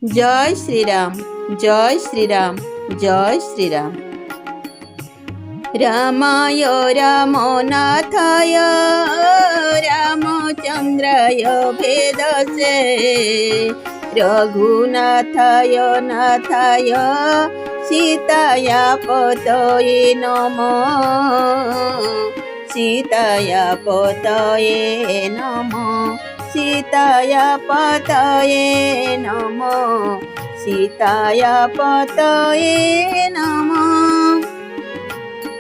जय श्री राम, जय श्री राम, जय श्री राम। रामाय रामनाथाय रामचंद्राय भेदसे रघुनाथाय नाथाय सीताया पतये नमः, सीताया पतये नमः, सीताया पतये नमः, सीताया पतये नमः।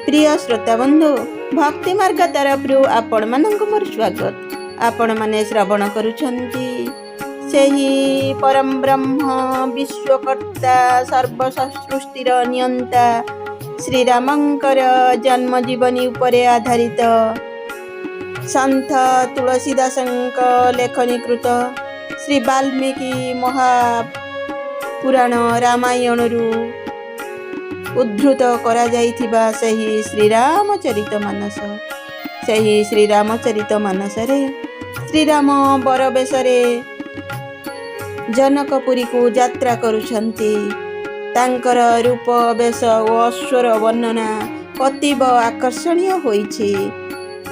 प्रिय श्रोता बंधु, भक्ति मार्ग तरफ आपण मानक मोर स्वागत। आपण माने श्रवण करुछंती सेही परम ब्रह्म विश्वकर्ता सर्व सृष्टिर नियंता श्री रामंकर जन्म जीवनी उपरे आधारित संत तुलसीदासंक लेखनीकृत श्री वाल्मीकि महापुराण रामायणरू उद्धृत करा जाइथिबा सही श्रीरामचरित मानस। सही श्रीरामचरित मानस रे श्रीराम बर बेशरे जनकपुरी को यात्रा करुछंती। तांकर रूप बेश ओ अश्वर वर्णना अतीब आकर्षणीय होइछि,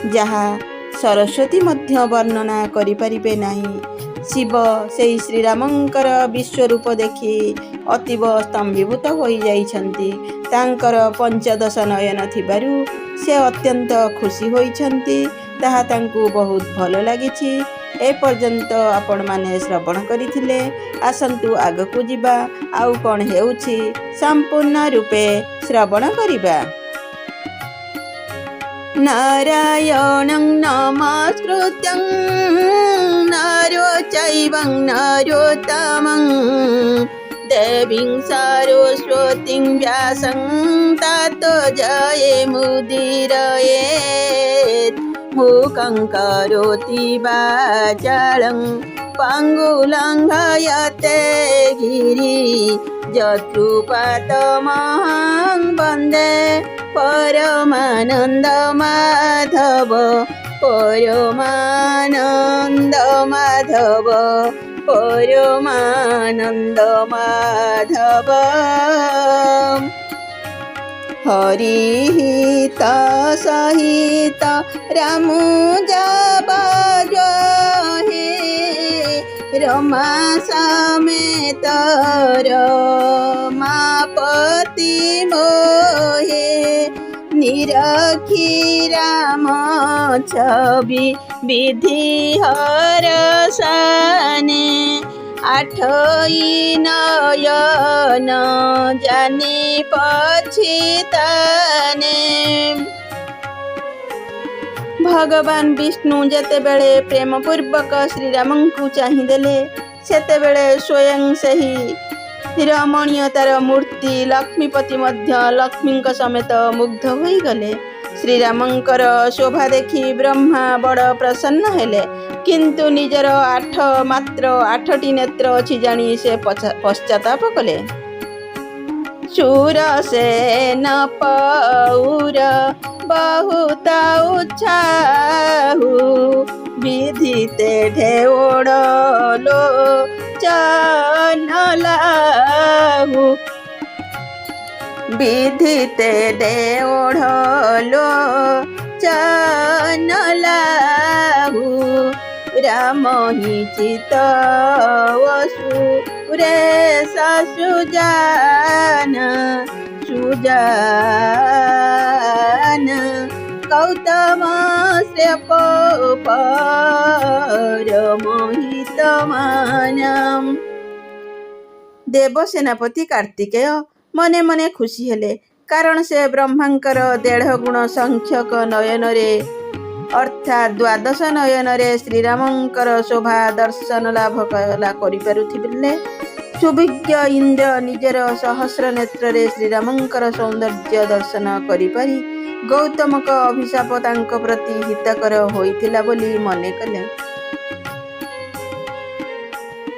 जहा सरस्वती मध्य वर्णना करि परिबे नाही। शिव सेही श्रीरामंकर विश्वरूप देखि अतीब स्तंभीभूत हो जाइछंती। तांकर पंचदश नयन थिबारु से अत्यंत खुशी होइछंती। ताहा तांकु बहुत भल लागिछि। ए पर्यंत आपण माने श्रवण करिथिले। आसंतु आगकु जिबा आउ कोन हेउछि संपूर्ण रूपे श्रवण करिबा। नारायणं नमस्कृत्यं नरो चैवं नरोत्तमं देवीं सरस्वतीं व्यासं ततो जयमुदीरयेत्। मूकं करोति वाचालं पङ्गुलं लङ्घयते यत्कृपातमहं वन्दे परमानन्द माधव, परमानन्द माधव, परमानन्द माधव। हरिहित सहित रामुजा बाजहे रमा समेत रमापति मोहे। निरखी राम छवि विधि हरसने आठई नयन जानी पछिताने। भगवान विष्णु जेतेबेले प्रेम पूर्वक श्रीराम को चाहिदेले, सेतेबेले स्वयं सही रमणीयतार मूर्ति लक्ष्मीपति मध्य लक्ष्मी समेत मुग्ध होई गले। श्रीरामंकर शोभा देखि ब्रह्मा बड़ प्रसन्न हेले, किंतु निजर मात्र 8टी नेत्र अछि जानी से पश्चाताप कले। शूरसेन पौर बहुत उत्साहु विधिते ढेओड़लो चनलाहु। विधिते ढेओड़लो चनलाहु राम ही चित वसुरे सुजान सुजान गौतम श्रेय परमहितमानम। देव सेनापति कार्तिकेय मने मने खुशी हेले, कारण से ब्रह्मांकर 1.5 गुण संख्यक नयन रे अर्थात 12 नयन रे श्रीरामंकर शोभा दर्शन लाभ करिपारुथिले। सुविज्ञ इंद्र निजर सहस्र नेत्र रे श्रीरामंकर सौंदर्य दर्शन करिपारी गौतमक अभिशाप तांक प्रति हितकर होइथिला बोली मने कले।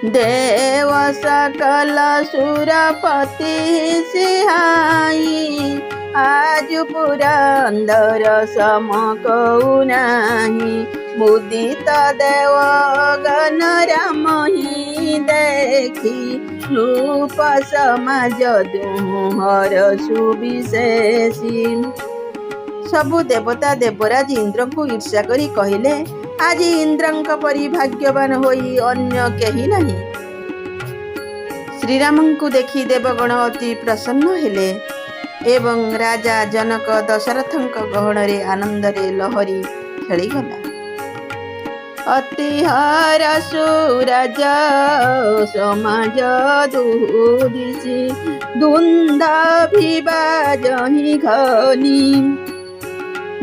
देव सकल सुरपति सिहाई आज पुरंदर सम कौ नाही मुदित देव गण राम ही देखी रूप समाज दुहर सुविशेषी। सबु देवता देवराज इंद्र को ईर्ष्या करी कहले आज इंद्रंक परि भाग्यवान होई अन्य केही नहीं। श्रीराम को देखी देवगण अति प्रसन्न हेले एवं राजा जनक दशरथंक गहणरे आनंदरे लहरी खेलीगला। अति हरसु राजा समाज दुदिशी दुंदा भिबाजहि घनी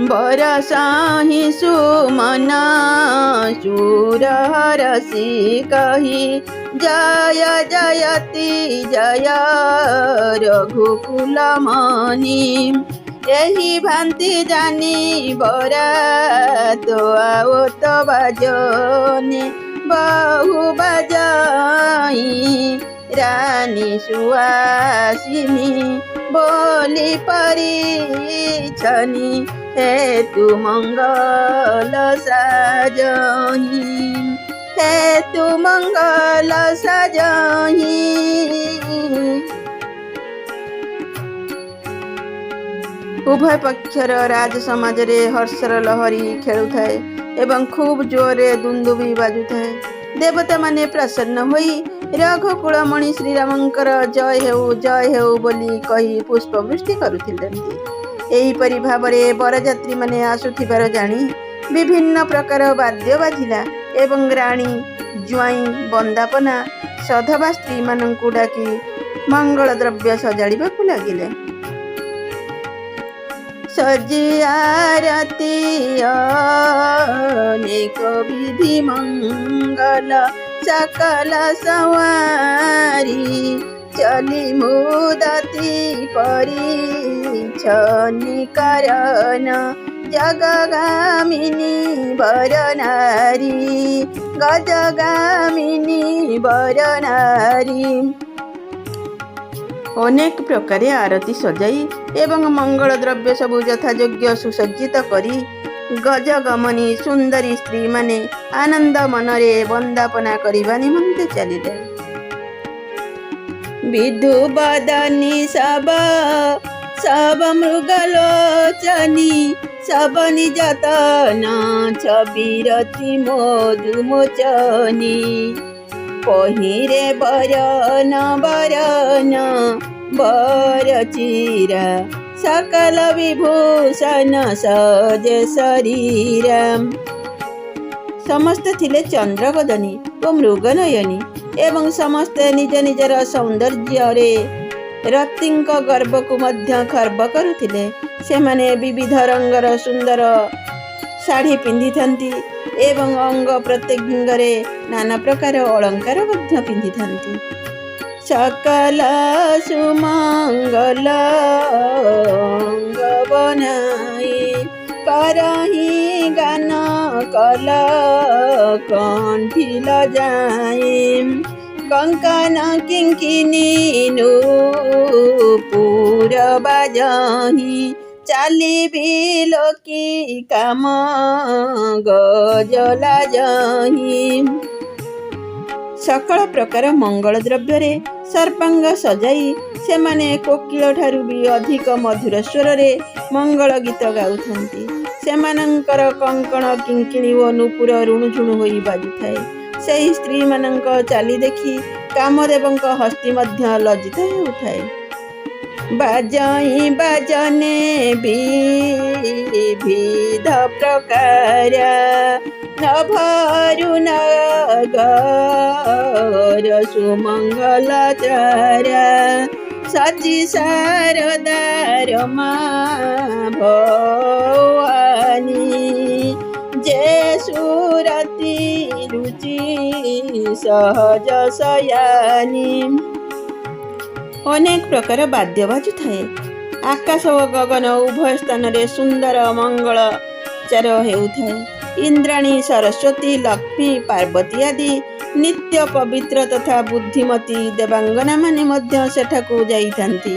बरसाहि सुमन सुर हरसि कही जय जयति जय रघुकुल मणि। यही भांति जानी बरात आओ तो बाजने बहु बजाई रानी सुहासिनी बोली परिछनी हेतु मंगल साजही हेतु मंगल साजही। उभय पक्षर राज समाज रे हर्षर लहरी खेलुथाए एवं खूब जोरे दुंदुबी बाजुथाए। देवता माने प्रसन्न होई रघुकुलमणि श्रीरामंकर जय हेउ बोली कही पुष्पवृष्टि करुथिले। एहीपरि भावरे बरयात्री माने आसुथिबार जानी विभिन्न प्रकार वाद्य बाजिला एवं राणी ज्वाई बंदापना सधवा स्त्री मानंकु डाकी मंगल द्रव्य सजाड़िबाकु लागिले। सजी आरती अनेक विधि मंगल सकल सवारी चली मुदती परिछनि कारण जगगामिनी वर नारी गजगामिनी वर नारी। अनेक प्रकार आरती सजाई एवं मंगल द्रव्य सबु यथायोग्य सुसज्जित करी गजगमनी सुंदरी स्त्री माने आनंद मनरे वंदापना करिबा निमंते चलिले। विधु बदनी सब मृगलोचनी सब निजतन छबिरति मधुमोचनी पहिरे बरन बरन बर चिरा सकल विभूषण सजे शरीरा। समस्त थिले चंद्रवदनी और मृगनयनी एवं समस्ते निज निजर सौंदर्य रे रतिंक गर्भ को मध्य खर्ब करुथिले। सेमाने विविध रंगर सुंदर शाढ़ी पिंधि थांती एवं अंग प्रत्यंगरे नाना प्रकार अलंकार मध्य पिंधि थांती। सकल सुमंगल अंग बनाई करही गान कल कंठी लजाई कंकन किंकिनी नूपुर बाजही चाली बिलोकी काम गजला जही। सकल प्रकार मंगल द्रव्य रे सर्पांग सजाई सेमाने कोकिल ठारू भी अधिक मधुर स्वर रे मंगल गीत गाउथंती। सेमानंकर कंकण किंकिणी ओ नूपुर रुणुझुणु होई बाजुथाए। सेही स्त्री मानंक चाली देखी कामदेवंक हस्ती मध्य लज्जित हेउथाए। बाजही बाजने विविध प्रकार नभरु नगर सुमंगलचारा सची शारदार माँ भवानी जे सुरति रुचि सहज शयानी। अनेक प्रकार वाद्य बाजुथाए। आकाश और गगन उभय स्थान रे सुंदर मंगलचार हेउथाए। इंद्राणी सरस्वती लक्ष्मी पार्वती आदि ନିତ୍ୟ ପବିତ୍ର ତଥା ବୁଦ୍ଧିମତୀ ଦେବାଙ୍ଗନା ମାନେ ମଧ୍ୟ ସେଠାକୁ ଯାଇଥାନ୍ତି।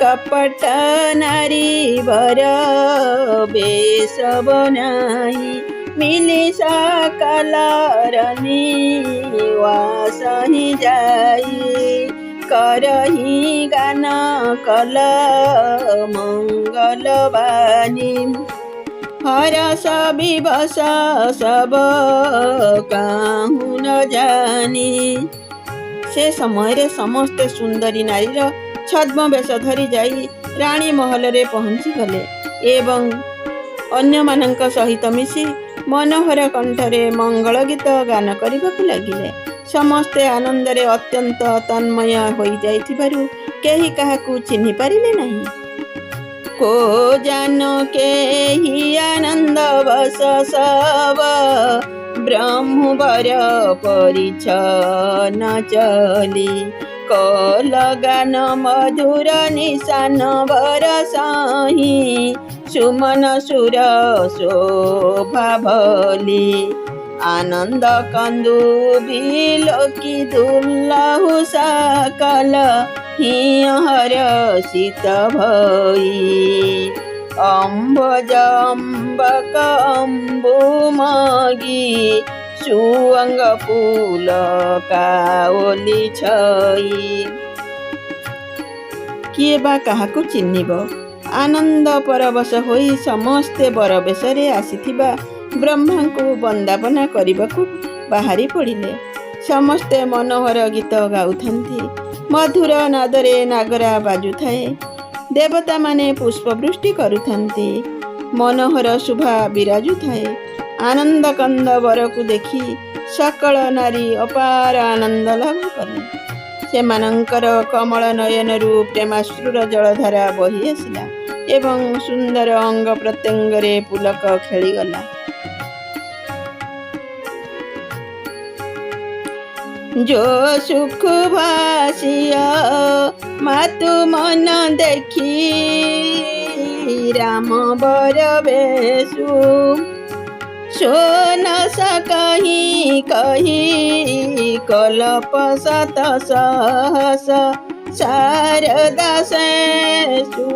କପଟ ନାରୀ ବର ବେଶ ବନାଇ ମିଲି ସକଲର ନିବାସ ହିଁ ଯାଇ କରହି ଗାନ କଲ ମଙ୍ଗଳ ବାଣୀ ହରସ ବିବଶ ସବ କାହୁଁ ନ ଜାନି। ସେ ସମୟରେ ସମସ୍ତେ ସୁନ୍ଦରୀ ନାରୀର ଛଦ୍ମବେଶ ଧରି ଯାଇ ରାଣୀ ମହଲରେ ପହଞ୍ଚିଗଲେ ଏବଂ ଅନ୍ୟମାନଙ୍କ ସହିତ ମିଶି ମନୋହର କଣ୍ଠରେ ମଙ୍ଗଳ ଗୀତ ଗାନ କରିବାକୁ ଲାଗିଲେ। ସମସ୍ତେ ଆନନ୍ଦରେ ଅତ୍ୟନ୍ତ ତନ୍ମୟ ହୋଇଯାଇଥିବାରୁ କେହି କାହାକୁ ଚିହ୍ନି ପାରିଲେ ନାହିଁ। को जान केहि आनंद बस सब ब्रह्मवर परिछन चली कलगान मधुर निशान बरसाही सुमन सुर शोभा भली आनंद कंदु बिलोकी दुल्लहु सकल हिहर शीत भई अम्बज अम्बक अम्बुमगी सुअंग फूल काओली छई। किए बा काहाकु चिन्हिब? आनंद परवश होई समस्ते बरबेशरे आसीथिबा ब्रह्मांकु वंदापना करबाकु बाहरी पड़िले। समस्ते मनोहर गीत गाउथांती, मधुर नादरे नागरा बाजुथाए, देवता माने पुष्पवृष्टि करुथांती, मनोहर शुभा विराजुथाए। आनंद कंद बरकु देखि सकल नारी अपार आनंद लाभ कले। सेमानंकर कमल नयनरु प्रेमाश्रुर जलधारा बही आसिला एवं सुंदर अंग प्रत्यंगरे पुलक खेलीगला। जो सुख भासिया मातु मन देखी राम बर बेसु सोन सकही कही कलप सत सहस शारदा शेषु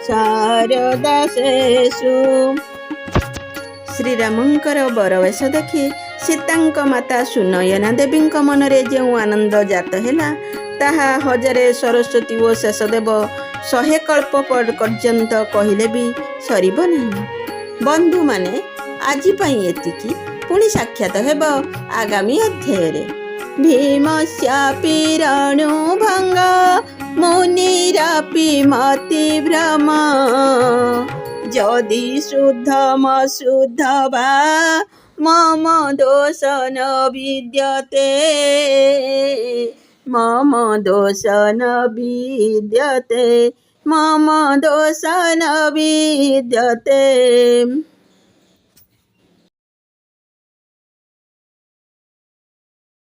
शारदा शेषु। श्रीरामंकर बरवेश देखि सीतांक माता सुनयना देवींक मनरे जो आनंद जात हेला ताहा हजारे सरस्वती ओ शेषदेव 100 कल्प पर्यंत कहिले भी सरिब नहीं। बंधु माने आजि पई एतिकी, पुणी साक्षात हेब आगामी अध्याय। भीमस्यापि रणुभंग मुनिरापि मति भ्रम जदि शुद्धम शुद्ध वा मम दोष न विद्यते मम दोष न विद्यते मम दोष न विद्यते।